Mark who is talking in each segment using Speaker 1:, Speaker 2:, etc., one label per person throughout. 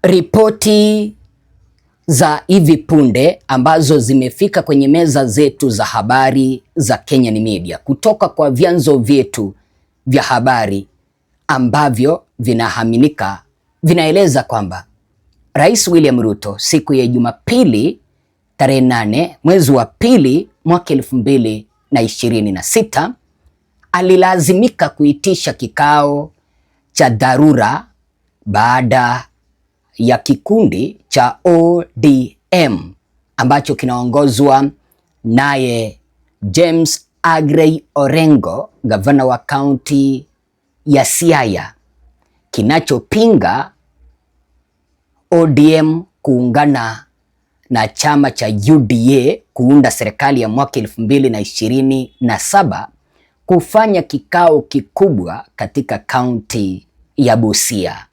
Speaker 1: Ripoti za hivi punde ambazo zimefika kwenye meza zetu za habari za Kenyan Media kutoka kwa vyanzo vyetu vya habari ambavyo vinaaminika vinaeleza kwamba Rais William Ruto siku ya Jumapili tarehe 8 mwezi wa pili mwaka 2026 alilazimika kuitisha kikao cha dharura baada ya kikundi cha ODM ambacho kinaongozwa naye James Agrey Orengo, gavana wa kaunti ya Siaya, kinachopinga ODM kuungana na chama cha UDA kuunda serikali ya mwaka 2027 kufanya kikao kikubwa katika kaunti ya Busia.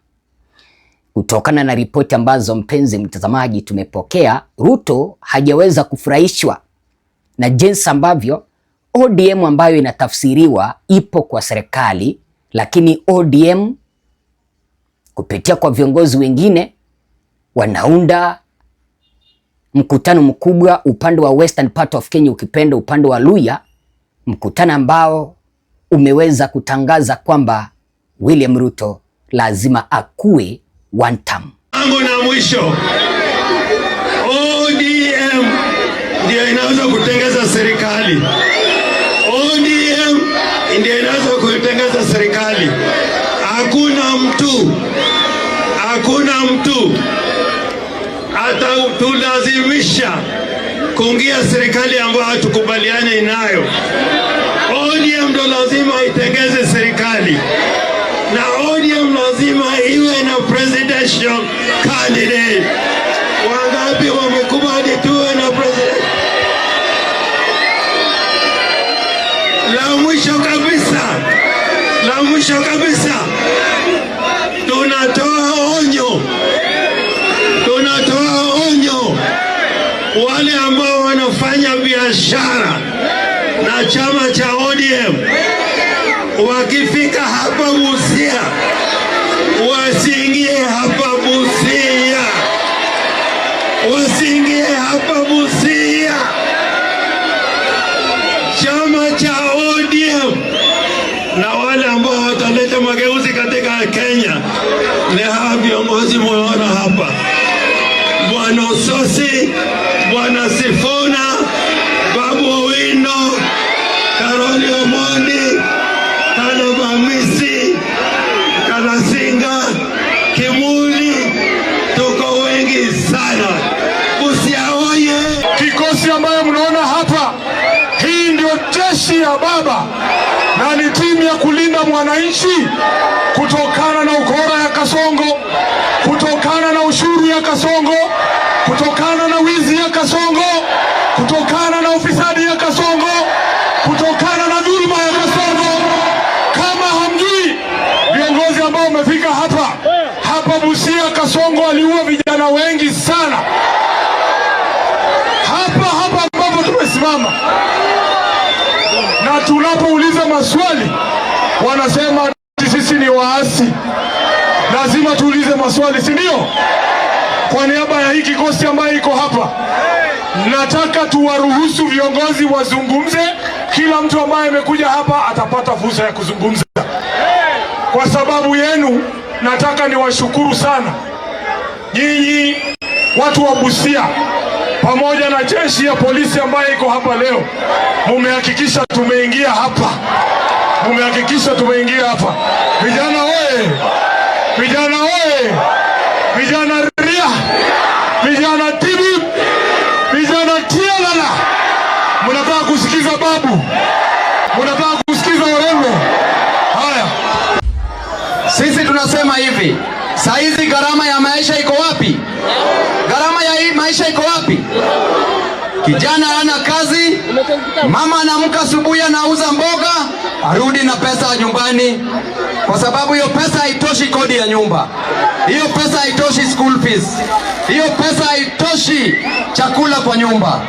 Speaker 1: Kutokana na ripoti ambazo mpenzi mtazamaji tumepokea, Ruto hajaweza kufurahishwa na jinsi ambavyo ODM ambayo inatafsiriwa ipo kwa serikali, lakini ODM kupitia kwa viongozi wengine wanaunda mkutano mkubwa upande wa Western part of Kenya, ukipenda upande wa Luhya, mkutano ambao umeweza kutangaza kwamba William Ruto lazima akue one term.
Speaker 2: Mambo na mwisho, ODM ndio inaweza kutengeza serikali. ODM ndio inaweza kutengeza serikali. Hakuna mtu atatulazimisha kuingia serikali ambayo hatukubaliane nayo. ODM ndo lazima itengeze serikali, na ODM lazima iwe na presidential candidate. Wangapi wamekubali tuwe na president? La mwisho kabisa, tunatoa onyo wale ambao wanafanya biashara na chama cha ODM, wakifika hapa Busia wasiingie hapa Busia. Chama cha ODM na wale ambao wataleta mageuzi katika Kenya ni hawa viongozi mwaona hapa: Bwana Ososi, Bwana Sifuna, Babu Owino, Karoli Omondi, Caleb Amisi, Kalasinga, Kimuli. Tuko wengi sana. Busia oye!
Speaker 3: Kikosi ambayo mnaona hapa, hii ndio jeshi ya baba na ni timu ya kulinda mwananchi kutokana na ukora ya Kasongo, kutokana na ushuru ya Kasongo, kutokana na wizi ya Kasongo, kutokana na ufisadi ya Kasongo, kutokana na dhulma ya Kasongo. Kama hamjui, viongozi ambao wamefika hapa Busia, Kasongo aliua vijana wengi sana. Hapa ambapo tumesimama na tunapouliza maswali wanasema sisi ni waasi. Lazima tuulize maswali, si ndio? Kwa niaba ya hii kikosi ambayo iko hapa, nataka tuwaruhusu viongozi wazungumze. Kila mtu ambaye amekuja hapa atapata fursa ya kuzungumza. Kwa sababu yenu nataka niwashukuru sana nyinyi watu wa Busia pamoja na jeshi ya polisi ambayo iko hapa leo. Mumehakikisha tumeingia hapa. Vijana oye! Vijana ria! Vijana tibi! Vijana tialala! Mnataka kusikiza babu? Mnataka kusikiza Orengo? Haya,
Speaker 4: sisi tunasema hivi, saa hizi gharama ya maisha iko wapi? Gharama ya hii maisha iko wapi? Kijana hana kazi, mama anaamka asubuhi anauza mboga, arudi na pesa nyumbani, kwa sababu hiyo pesa haitoshi kodi ya nyumba, hiyo pesa haitoshi school fees, hiyo pesa haitoshi chakula kwa nyumba.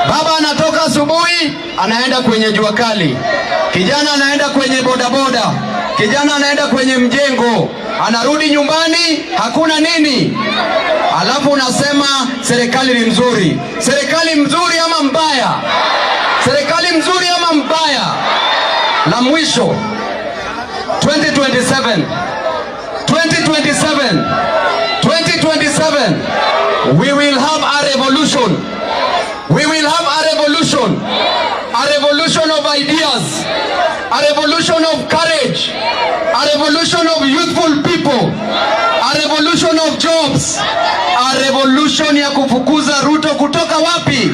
Speaker 4: Baba anatoka asubuhi anaenda kwenye jua kali, kijana anaenda kwenye bodaboda, kijana anaenda kwenye mjengo, anarudi nyumbani hakuna nini, alafu unasema serikali ni mzuri. Serikali mzuri ama mbaya? Serikali mzuri ama mbaya? La mwisho, 2027 we will have a revolution. We will have a revolution. A revolution of ideas. A revolution of courage. A revolution of youthful people. A revolution of jobs. A revolution ya kufukuza Ruto kutoka wapi?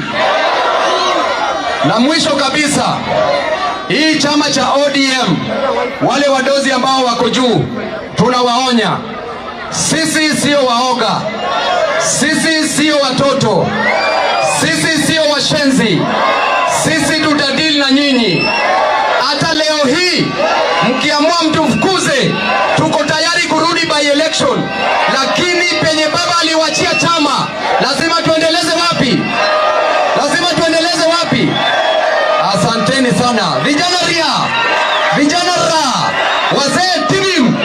Speaker 4: Na mwisho kabisa, hii chama cha ODM, wale wadozi ambao wako juu, tunawaonya. Sisi sio waoga. Sisi sio watoto. Sisi sio washenzi. Sisi tutadili na nyinyi. Hata leo hii mkiamua mtufukuze, tuko tayari kurudi by election. Lakini penye baba aliwachia chama, lazima tuendeleze wapi? Lazima tuendeleze wapi? Asanteni sana. Vijana ria, vijana ra, wazee tirim,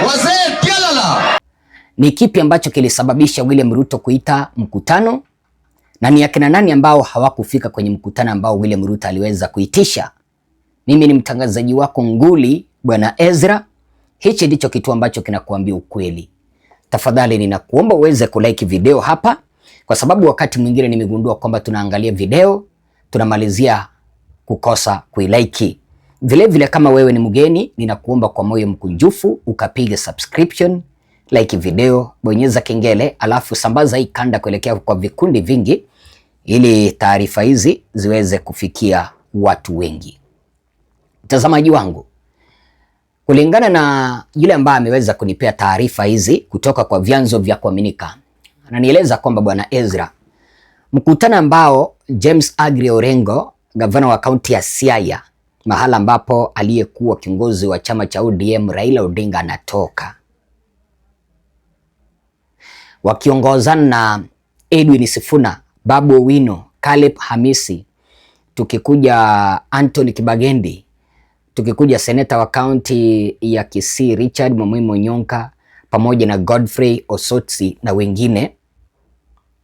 Speaker 4: wazee tialala.
Speaker 1: Ni kipi ambacho kilisababisha William Ruto kuita mkutano, na ni akina nani ambao hawakufika kwenye mkutano ambao William Ruto aliweza kuitisha? Mimi ni mtangazaji wako nguli Bwana Ezra. Hichi ndicho kitu ambacho kinakuambia ukweli. Tafadhali ninakuomba uweze kulike video hapa, kwa sababu wakati mwingine nimegundua kwamba tunaangalia video tunamalizia kukosa kuilike. Vile vile kama wewe ni mgeni, ninakuomba kwa moyo mkunjufu ukapiga subscription, like video, bonyeza kengele, alafu sambaza hii kanda kuelekea kwa vikundi vingi ili taarifa hizi ziweze kufikia watu wengi. Mtazamaji wangu, kulingana na yule ambaye ameweza kunipea taarifa hizi kutoka kwa vyanzo vya kuaminika, ananieleza kwamba Bwana Ezra, mkutano ambao James Aggrey Orengo, gavana wa kaunti ya Siaya, mahala ambapo aliyekuwa kiongozi wa chama cha ODM Raila Odinga anatoka, wakiongozana na Edwin Sifuna, Babu Owino, Caleb Hamisi, tukikuja Anthony Kibagendi, tukikuja seneta wa kaunti ya Kisii Richard Momoimo Nyonka, pamoja na Godfrey Osotsi na wengine.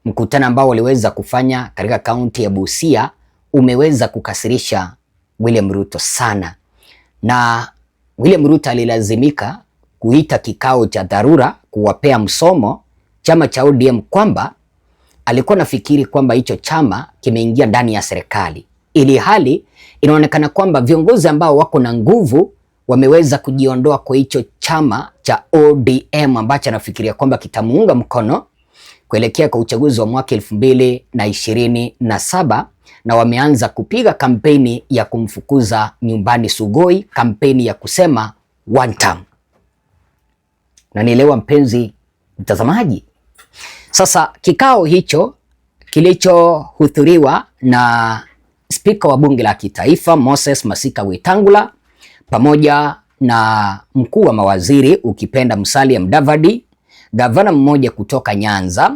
Speaker 1: Mkutano ambao waliweza kufanya katika kaunti ya Busia umeweza kukasirisha William Ruto sana, na William Ruto alilazimika kuita kikao cha dharura kuwapea msomo chama cha ODM kwamba alikuwa nafikiri kwamba hicho chama kimeingia ndani ya serikali, ili hali inaonekana kwamba viongozi ambao wako na nguvu wameweza kujiondoa kwa hicho chama cha ODM ambacho anafikiria kwamba kitamuunga mkono kuelekea kwa uchaguzi wa mwaka 2027, na wameanza kupiga kampeni ya kumfukuza nyumbani Sugoi, kampeni ya kusema one term. Na nielewa mpenzi mtazamaji. Sasa kikao hicho kilichohudhuriwa na spika wa bunge la kitaifa Moses Masika Wetangula, pamoja na mkuu wa mawaziri ukipenda Musalia Mudavadi, gavana mmoja kutoka Nyanza,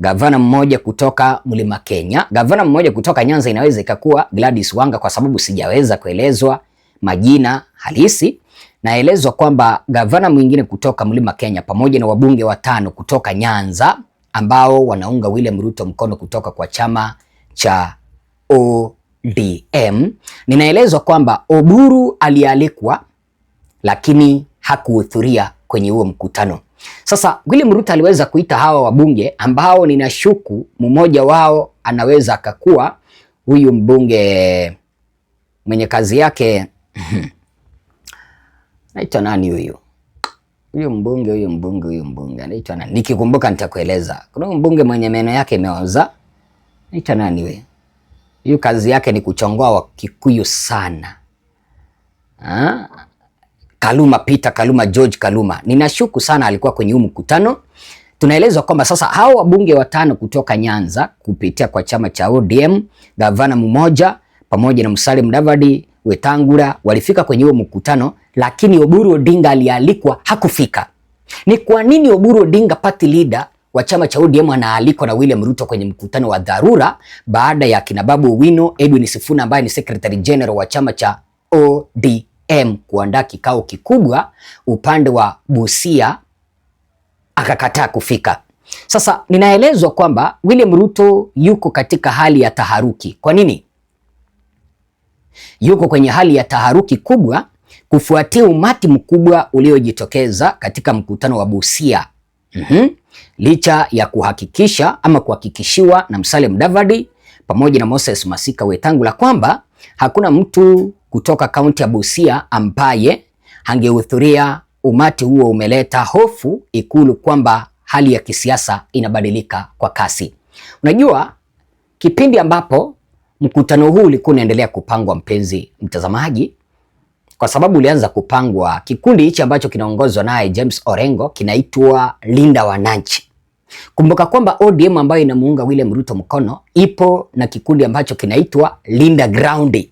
Speaker 1: gavana mmoja kutoka Mlima Kenya, gavana mmoja kutoka Nyanza inaweza ikakuwa Gladys Wanga kwa sababu sijaweza kuelezwa majina halisi. Naelezwa kwamba gavana mwingine kutoka Mlima Kenya pamoja na wabunge 5 kutoka Nyanza ambao wanaunga William Ruto mkono kutoka kwa chama cha ODM. Ninaelezwa kwamba Oburu alialikwa lakini hakuhudhuria kwenye huo mkutano. Sasa William Ruto aliweza kuita hawa wabunge ambao ninashuku mmoja wao anaweza akakuwa huyu mbunge mwenye kazi yake naitwa nani huyu? Huyu mbunge anaitwa nani? Nikikumbuka nitakueleza. Kuna mbunge mwenye meno yake imeoza. Anaitwa nani huyu? Hiyo kazi yake ni kuchongoa wa Kikuyu sana. Kaluma George Kaluma. Ninashuku sana alikuwa kwenye huu mkutano. Tunaelezwa kwamba sasa hao wabunge 5 kutoka Nyanza kupitia kwa chama cha ODM, gavana mmoja pamoja na Musalia Mudavadi, Wetangula walifika kwenye huo mkutano, lakini Oburu Odinga alialikwa hakufika. Ni kwa nini Oburu Odinga, party leader wa chama cha ODM, anaalikwa na William Ruto kwenye mkutano wa dharura baada ya kina Babu Owino, Edwin Sifuna ambaye ni secretary general wa chama cha ODM ODM kuandaa kikao kikubwa, upande wa Busia akakataa kufika. Sasa ninaelezwa kwamba William Ruto yuko katika hali ya taharuki. Kwa nini? Yuko kwenye hali ya taharuki kubwa kufuatia umati mkubwa uliojitokeza katika mkutano wa Busia. Licha ya kuhakikishiwa na Musalia Mudavadi pamoja na Moses Masika Wetangula kwamba hakuna mtu kutoka kaunti ya Busia ambaye angehudhuria, umati huo umeleta hofu Ikulu kwamba hali ya kisiasa inabadilika kwa kasi. Unajua, kipindi ambapo mkutano huu ulikuwa unaendelea kupangwa, mpenzi mtazamaji, kwa sababu ulianza kupangwa, kikundi hichi ambacho kinaongozwa naye James Orengo kinaitwa Linda Wananchi. Kumbuka kwamba ODM ambayo inamuunga William Ruto mkono ipo na kikundi ambacho kinaitwa Linda Ground.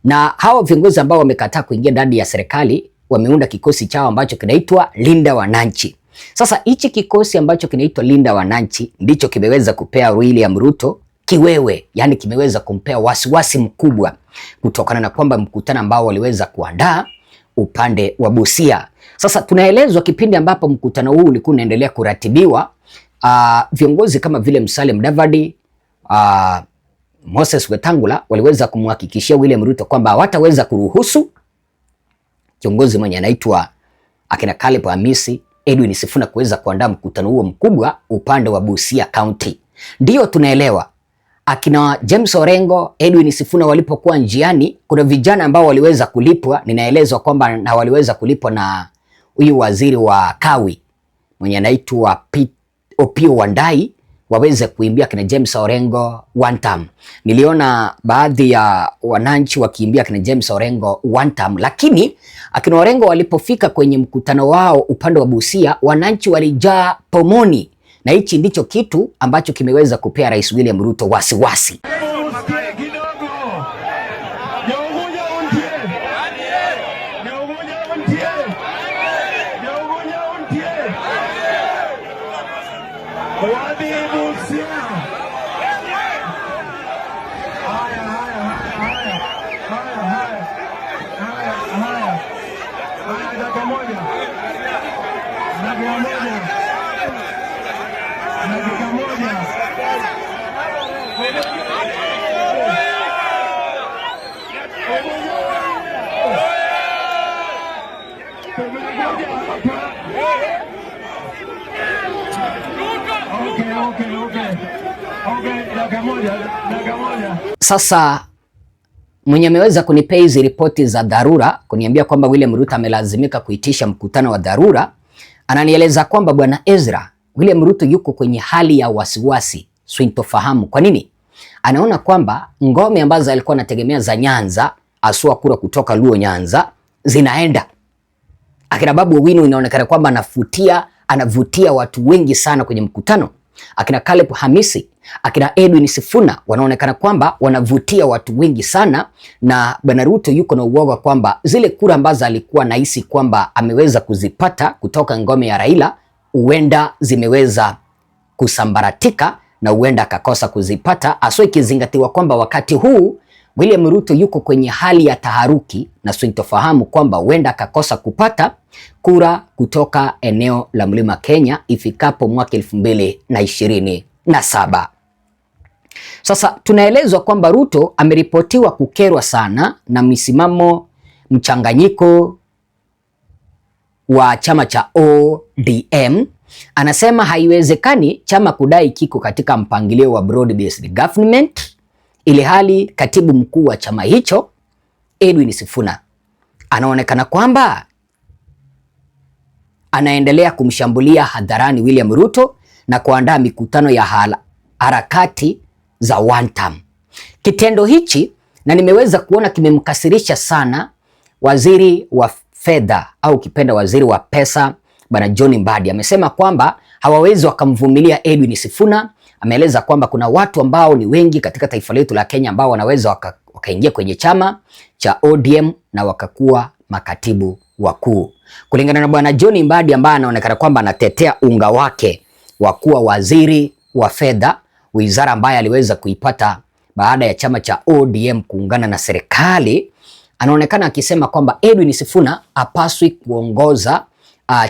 Speaker 1: Na hawa viongozi ambao wamekataa kuingia ndani ya serikali wameunda kikosi chao ambacho kinaitwa Linda Wananchi. Sasa hichi kikosi ambacho kinaitwa Linda Wananchi ndicho kimeweza kupea William Ruto kiwewe, yani kimeweza kumpea wasiwasi mkubwa kutokana na kwamba mkutano ambao waliweza kuandaa upande wa Busia. Sasa tunaelezwa kipindi ambapo mkutano huu ulikuwa unaendelea kuratibiwa, viongozi kama vile Musalia Mudavadi, Moses Wetangula waliweza kumhakikishia William Ruto kwamba hawataweza kuruhusu kiongozi mwenye anaitwa akina Caleb Amisi, Edwin Sifuna kuweza kuandaa mkutano huo mkubwa upande wa Busia County. Ndio tunaelewa akina James Orengo, Edwin Sifuna walipokuwa njiani, kuna vijana ambao waliweza kulipwa, ninaelezwa kwamba na waliweza kulipwa na huyu waziri wa Kawi mwenye anaitwa Opiyo Wandayi waweze kuimbia kina James Orengo one time. Niliona baadhi ya wananchi wakiimbia kina James Orengo one time, lakini akina Orengo walipofika kwenye mkutano wao upande wa Busia, wananchi walijaa pomoni, na hichi ndicho kitu ambacho kimeweza kupea Rais William Ruto wasiwasi. Sasa mwenye ameweza kunipea hizi ripoti za dharura kuniambia kwamba William Ruto amelazimika kuitisha mkutano wa dharura, ananieleza kwamba bwana Ezra, William Ruto yuko kwenye hali ya wasiwasi, sintofahamu. Kwa nini? Anaona kwamba ngome ambazo alikuwa anategemea za Nyanza, asua kura kutoka Luo Nyanza, zinaenda. Akina Babu Owino inaonekana kwamba anavutia watu wengi sana kwenye mkutano. Akina Caleb Hamisi, akina Edwin Sifuna wanaonekana kwamba wanavutia watu wengi sana, na bwana Ruto yuko na uoga kwamba zile kura ambazo alikuwa nahisi kwamba ameweza kuzipata kutoka ngome ya Raila huenda zimeweza kusambaratika na huenda akakosa kuzipata, aswa ikizingatiwa kwamba wakati huu William Ruto yuko kwenye hali ya taharuki na sintofahamu kwamba huenda akakosa kupata kura kutoka eneo la Mlima Kenya ifikapo mwaka 2027. Sasa tunaelezwa kwamba Ruto ameripotiwa kukerwa sana na misimamo mchanganyiko wa chama cha ODM. Anasema haiwezekani chama kudai kiko katika mpangilio wa broad based government, ili hali katibu mkuu wa chama hicho Edwin Sifuna anaonekana kwamba anaendelea kumshambulia hadharani William Ruto na kuandaa mikutano ya harakati za one term. Kitendo hichi na nimeweza kuona kimemkasirisha sana waziri wa fedha au kipenda waziri wa pesa bwana John Mbadi. Amesema kwamba hawawezi wakamvumilia Edwin Sifuna. Ameeleza kwamba kuna watu ambao ni wengi katika taifa letu la Kenya ambao wanaweza wakaingia kwenye chama cha ODM na wakakuwa makatibu wakuu. Kulingana na bwana John Mbadi ambaye anaonekana kwamba anatetea unga wake wa kuwa waziri wa fedha, wizara ambayo aliweza kuipata baada ya chama cha ODM kuungana na serikali, anaonekana akisema kwamba Edwin Sifuna hapaswi kuongoza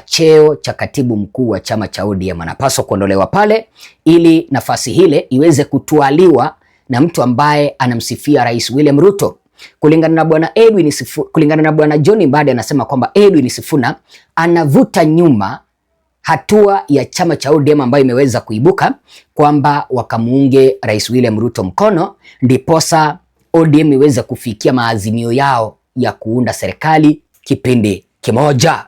Speaker 1: cheo cha katibu mkuu wa chama cha ODM. Anapaswa kuondolewa pale ili nafasi hile iweze kutwaliwa na mtu ambaye anamsifia Rais William Ruto. Kulingana na bwana John Mbadi anasema kwamba Edwin Sifuna anavuta nyuma hatua ya chama cha ODM ambayo imeweza kuibuka kwamba wakamuunge Rais William Ruto mkono, ndiposa ODM iweze kufikia maazimio yao ya kuunda serikali kipindi kimoja.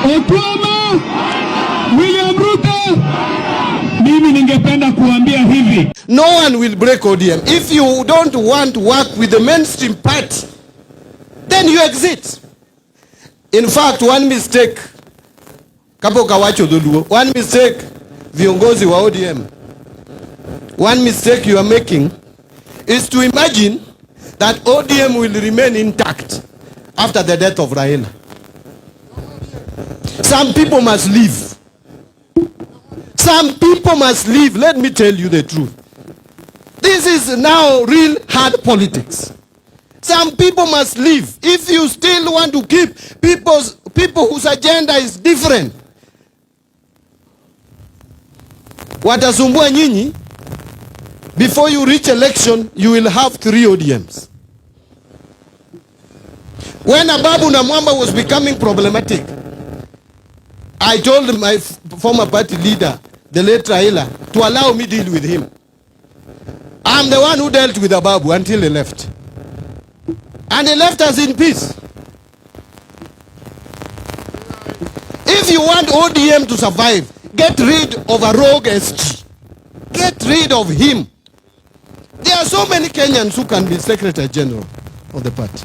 Speaker 5: Otuoma, William Ruto. Mimi ningependa kuambia hivi,
Speaker 6: no one will break ODM. If you don't want to work with the mainstream party, then you exit. In fact, one mistake, kapo kawacho duluo, one mistake viongozi wa ODM, one mistake you are making is to imagine that ODM will remain intact after the death of Raila. Some people must leave. Some people must leave. Let me tell you the truth. This is now real hard politics. Some people must leave. If you still want to keep people whose agenda is different, watasumbua nyinyi. Before you reach election, you will have 3 ODMs. When Ababu Namwamba was becoming problematic, I told my former party leader, the late Raila, to allow me deal with him. I'm the one who dealt with Ababu until he left. And he left us in peace. If you want ODM to survive, get rid of a rogue SG. Get rid of him. There are so many Kenyans who can be Secretary General of the party.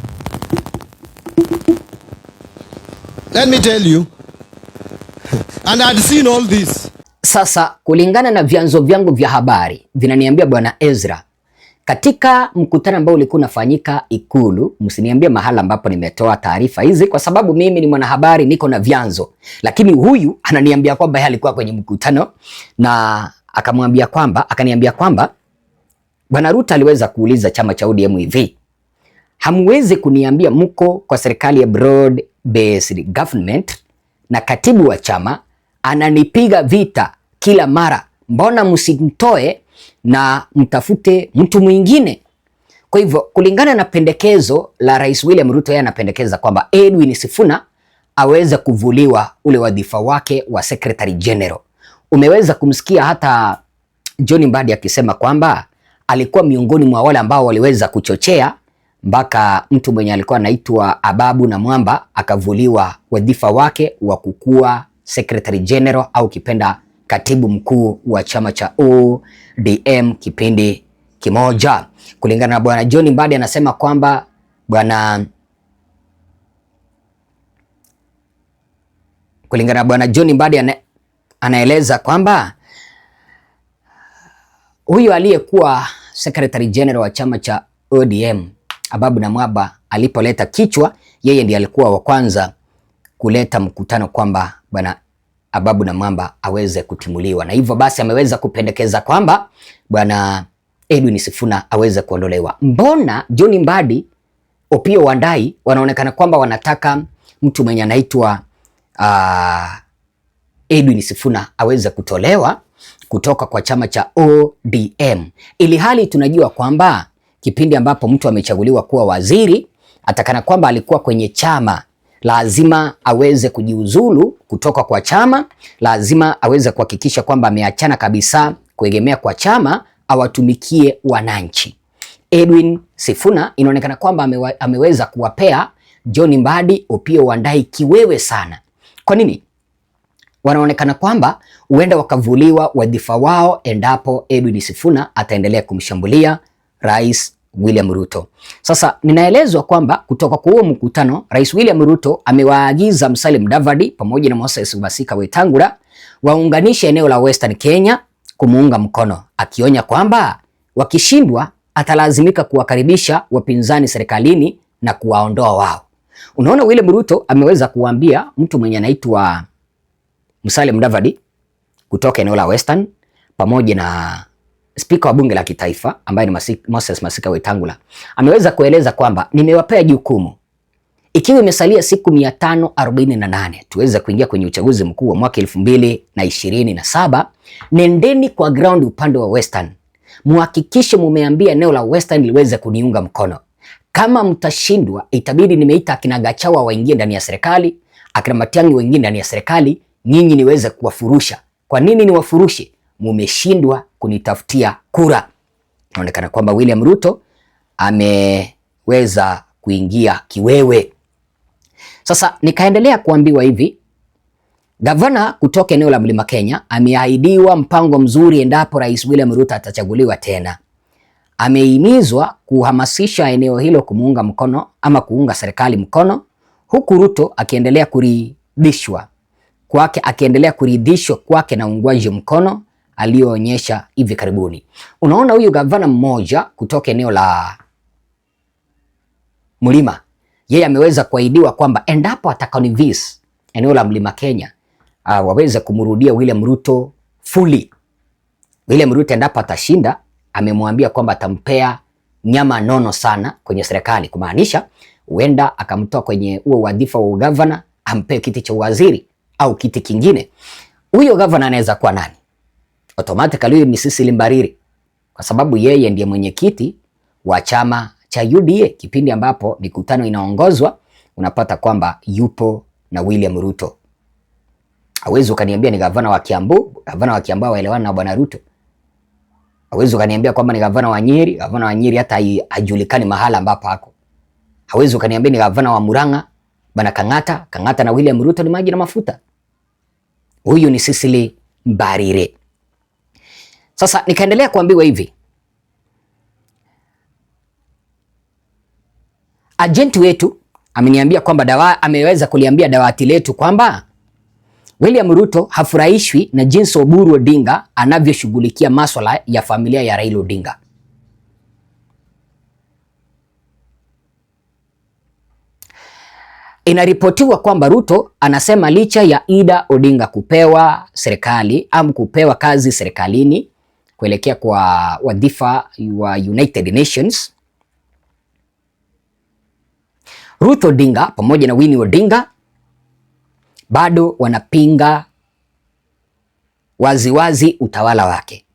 Speaker 6: Let me tell you, and I'd seen all this.
Speaker 1: Sasa kulingana na vyanzo vyangu vya habari vinaniambia bwana Ezra, katika mkutano ambao ulikuwa unafanyika Ikulu, msiniambie mahala ambapo nimetoa taarifa hizi kwa sababu mimi ni mwanahabari, niko na vyanzo, lakini huyu ananiambia kwamba yeye alikuwa kwenye mkutano na akaniambia kwamba bwana Ruto aliweza kuuliza chama cha ODM hivi, hamwezi kuniambia mko kwa serikali ya broad based government na katibu wa chama ananipiga vita kila mara, mbona msimtoe na mtafute mtu mwingine? Kwa hivyo kulingana na pendekezo la Rais William Ruto, yeye anapendekeza kwamba Edwin Sifuna aweze kuvuliwa ule wadhifa wake wa Secretary General. Umeweza kumsikia hata John Mbadi akisema kwamba alikuwa miongoni mwa wale ambao waliweza kuchochea mpaka mtu mwenye alikuwa anaitwa Ababu Namwamba akavuliwa wadhifa wake wa kukua Secretary General au kipenda katibu mkuu wa chama cha ODM kipindi kimoja. Kulingana na bwana John Mbadi anasema kwamba kulingana na bwana John Mbadi anaeleza kwamba huyu aliyekuwa Secretary General wa chama cha ODM Ababu Namwamba alipoleta kichwa, yeye ndiye alikuwa wa kwanza kuleta mkutano kwamba bwana Ababu Namwamba aweze kutimuliwa, na hivyo basi ameweza kupendekeza kwamba bwana Edwin Sifuna aweze kuondolewa. Mbona John Mbadi, Opiyo Wandayi wanaonekana kwamba wanataka mtu mwenye anaitwa Edwin Sifuna aweze kutolewa kutoka kwa chama cha ODM, ili hali tunajua kwamba kipindi ambapo mtu amechaguliwa kuwa waziri, atakana kwamba alikuwa kwenye chama, lazima aweze kujiuzulu kutoka kwa chama, lazima aweze kuhakikisha kwamba ameachana kabisa kuegemea kwa chama, awatumikie wananchi. Edwin Sifuna inaonekana kwamba ameweza kuwapea John Mbadi, Opiyo Wandayi kiwewe sana. Kwa nini? Wanaonekana kwamba huenda wakavuliwa wadhifa wao endapo Edwin Sifuna ataendelea kumshambulia Rais William Ruto. Sasa ninaelezwa kwamba kutoka kwa huo mkutano, Rais William Ruto amewaagiza Musalia Mudavadi pamoja na Moses Masika Wetangula waunganishe eneo la Western Kenya kumuunga mkono, akionya kwamba wakishindwa atalazimika kuwakaribisha wapinzani serikalini na kuwaondoa wao. Unaona, William Ruto ameweza kuambia mtu mwenye anaitwa Musalia Mudavadi kutoka eneo la Western pamoja na spika wa bunge la kitaifa ambaye ni Moses Masika Wetangula, ameweza kueleza kwamba nimewapea jukumu, ikiwa imesalia siku 548 tuweze kuingia kwenye uchaguzi mkuu wa mwaka 2027, nendeni kwa ground upande wa Western, muhakikishe mumeambia eneo la Western liweze kuniunga mkono. Kama mtashindwa, itabidi nimeita akina Gachagua waingie ndani ya serikali, akina Matiang'i waingie ndani ya serikali, nyinyi niweze kuwafurusha. Kwa nini niwafurushe? Mumeshindwa kunitafutia kura. Inaonekana kwamba William Ruto ameweza kuingia kiwewe. Sasa nikaendelea kuambiwa hivi, gavana kutoka eneo la Mlima Kenya ameahidiwa mpango mzuri endapo Rais William Ruto atachaguliwa tena. Amehimizwa kuhamasisha eneo hilo kumuunga mkono ama kuunga serikali mkono, huku Ruto akiendelea kuridhishwa kwake na uungwaji mkono aliyoonyesha hivi karibuni. Unaona, huyu gavana mmoja kutoka eneo la Mlima, yeye ameweza kuahidiwa kwamba endapo ataconvince eneo la Mlima Kenya waweze kumrudia William Ruto fully. William Ruto endapo atashinda, amemwambia kwamba atampea nyama nono sana kwenye serikali, kumaanisha huenda akamtoa kwenye huo wadhifa wa ugavana ampe kiti cha waziri au kiti kingine. Huyo gavana anaweza kuwa nani? Automatically huyo ni Cecily Mbarire, kwa sababu yeye ndiye mwenyekiti wa chama cha UDA. Kipindi ambapo mikutano inaongozwa, unapata kwamba yupo na William Ruto. Hawezi ukaniambia ni gavana wa Kiambu. Gavana wa Kiambu waelewana na bwana Ruto. Hawezi ukaniambia kwamba ni gavana wa Nyeri. Gavana wa Nyeri hata hajulikani mahala ambapo hako. Hawezi ukaniambia ni gavana wa Murang'a bwana Kang'ata. Kang'ata na William Ruto ni maji na mafuta. Huyu ni Cecily Mbarire. Sasa nikaendelea kuambiwa hivi, agent wetu ameniambia kwamba ameweza kuliambia dawati letu kwamba William Ruto hafurahishwi na jinsi Oburu Odinga anavyoshughulikia masuala ya familia ya Raila Odinga. Inaripotiwa kwamba Ruto anasema licha ya Ida Odinga kupewa serikali au kupewa kazi serikalini kuelekea kwa wadhifa wa United Nations, Ruth Odinga pamoja na Winnie Odinga bado wanapinga waziwazi utawala wake.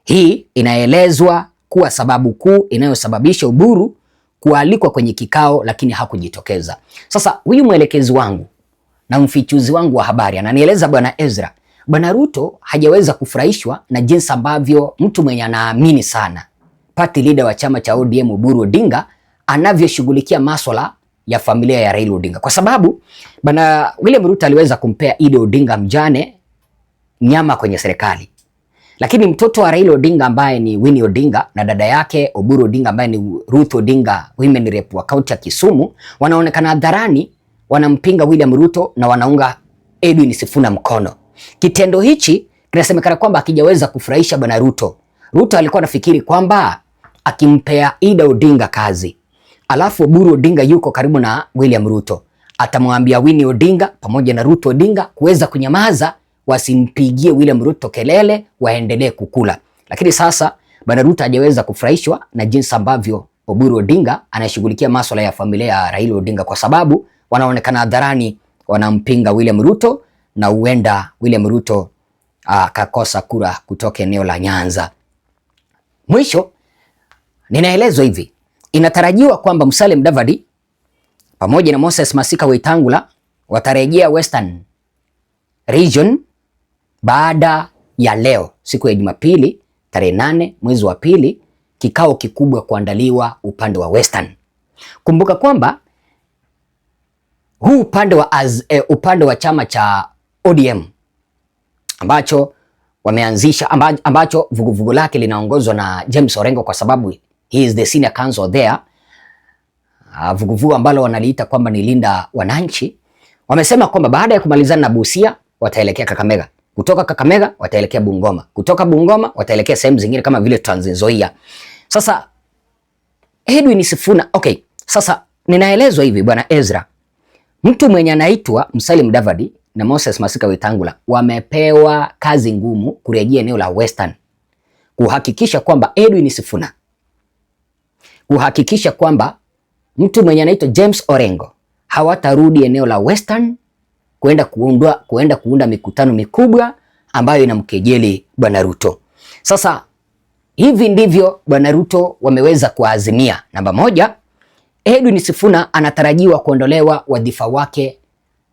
Speaker 1: Hii inaelezwa kuwa sababu kuu inayosababisha Oburu kualikwa kwenye kikao lakini hakujitokeza. Sasa huyu mwelekezi wangu na mfichuzi wangu wa habari ananieleza bwana Ezra, bwana Ruto hajaweza kufurahishwa na jinsi ambavyo mtu mwenye anaamini sana party leader wa chama cha ODM Oburu Odinga anavyoshughulikia masuala ya familia ya Raila Odinga, kwa sababu bwana William Ruto aliweza kumpea Ida Odinga mjane nyama kwenye serikali, lakini mtoto wa Raila Odinga ambaye ni Winnie Odinga na dada yake Oburu Odinga ambaye ni Ruth Odinga, women rep wa kaunti ya Kisumu, wanaonekana hadharani wanampinga William Ruto na wanaunga Edwin Sifuna mkono. Kitendo hichi kinasemekana kwamba akijaweza kufurahisha bwana Ruto. Ruto alikuwa anafikiri kwamba akimpea Ida Odinga kazi, alafu Oburu Odinga yuko karibu na William Ruto, atamwambia Winnie Odinga pamoja na Ruth Odinga kuweza kunyamaza, wasimpigie William Ruto kelele, waendelee kukula. Lakini sasa bwana Ruto hajaweza kufurahishwa na jinsi ambavyo Oburu Odinga anashughulikia masuala ya familia ya Raila Odinga, kwa sababu wanaonekana hadharani wanampinga William Ruto na huenda William Ruto akakosa kura kutoka eneo la Nyanza. Mwisho ninaelezwa hivi, inatarajiwa kwamba Musalia Mudavadi pamoja na Moses Masika Wetangula watarejea Western Region baada ya leo, siku ya Jumapili tarehe 8 mwezi wa pili, kikao kikubwa kuandaliwa upande wa Western. Kumbuka kwamba huu upande wa chama cha ODM ambacho wameanzisha ambacho vuguvugu lake linaongozwa na James Orengo, kwa sababu he is the senior counsel there, vuguvugu ambalo wanaliita kwamba ni Linda Wananchi, wamesema kwamba baada ya kumalizana na Busia wataelekea Kakamega. Kutoka Kakamega wataelekea Bungoma, kutoka Bungoma wataelekea sehemu zingine kama vile Trans Nzoia. Sasa Edwin Sifuna, okay, sasa ninaelezwa hivi bwana Ezra, mtu mwenye anaitwa Musalia Mudavadi na Moses Masika Wetangula wamepewa kazi ngumu kurejea eneo la Western, kuhakikisha kwamba Edwin Sifuna, kuhakikisha kwamba mtu mwenye anaitwa James Orengo hawatarudi eneo la Western kuenda kuunda mikutano mikubwa ambayo inamkejeli bwana Ruto. Sasa hivi ndivyo bwana Ruto wameweza kuazimia. Namba moja, Edwin Sifuna anatarajiwa kuondolewa wadhifa wake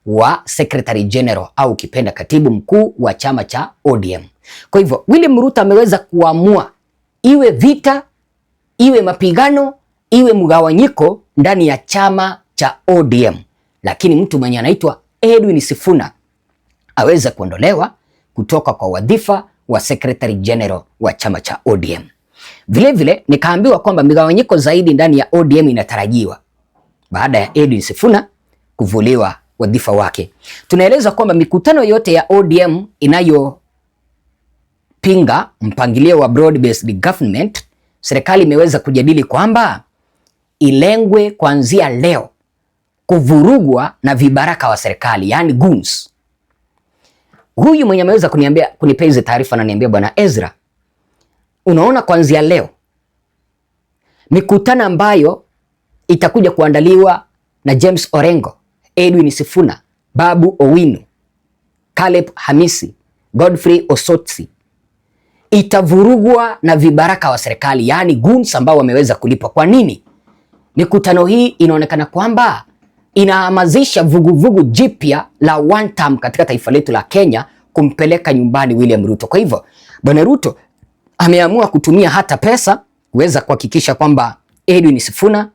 Speaker 1: wa Secretary General au kipenda katibu mkuu wa chama cha ODM. Kwa hivyo William Ruto ameweza kuamua iwe vita, iwe mapigano, iwe mgawanyiko ndani ya chama cha ODM, lakini mtu mwenye anaitwa Edwin Sifuna aweza kuondolewa kutoka kwa wadhifa wa Secretary General wa chama cha ODM. Vile nikaambiwa kwamba migawanyiko zaidi ndani ya ODM inatarajiwa baada ya Edwin Sifuna kuvuliwa wadhifa wake. Tunaeleza kwamba mikutano yote ya ODM inayopinga mpangilio wa broad based government, serikali imeweza kujadili kwamba ilengwe kuanzia leo kuvurugwa na vibaraka wa serikali, yani goons. Huyu mwenye ameweza kunipea hizo taarifa ananiambia, bwana Ezra, unaona kuanzia leo mikutano ambayo itakuja kuandaliwa na James Orengo, Edwin Sifuna, Babu Owino, Caleb Hamisi, Godfrey Osotsi itavurugwa na vibaraka wa serikali, yani goons ambao wameweza kulipwa. Kwa nini? Mikutano hii inaonekana kwamba inahamazisha vuguvugu jipya la one term katika taifa letu la Kenya kumpeleka nyumbani William Ruto. Kwa hivyo bwana Ruto ameamua kutumia hata pesa kuweza kuhakikisha kwamba Edwin Sifuna,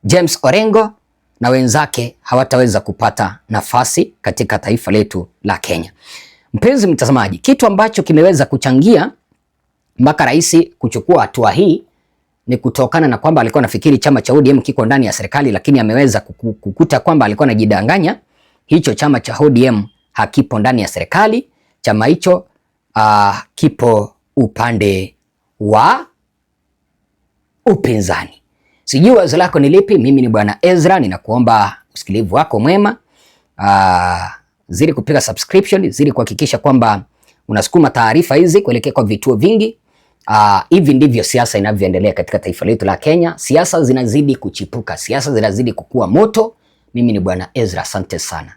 Speaker 1: James Orengo na wenzake hawataweza kupata nafasi katika taifa letu la Kenya. Mpenzi mtazamaji, kitu ambacho kimeweza kuchangia mpaka rais kuchukua hatua hii ni kutokana na kwamba alikuwa anafikiri chama cha ODM kiko ndani ya serikali, lakini ameweza kukuta kwamba alikuwa anajidanganya. Hicho chama cha ODM hakipo ndani ya serikali. Chama hicho kipo upande wa upinzani. Sijui wazo lako ni lipi? Mimi ni bwana Ezra, ninakuomba usikilivu wako mwema. Zidi kupiga subscription, zidi kuhakikisha kwamba unasukuma taarifa hizi kuelekea kwa vituo vingi. Hivi ndivyo siasa inavyoendelea katika taifa letu la Kenya. Siasa zinazidi kuchipuka, siasa zinazidi kukua moto. Mimi ni bwana Ezra, asante sana.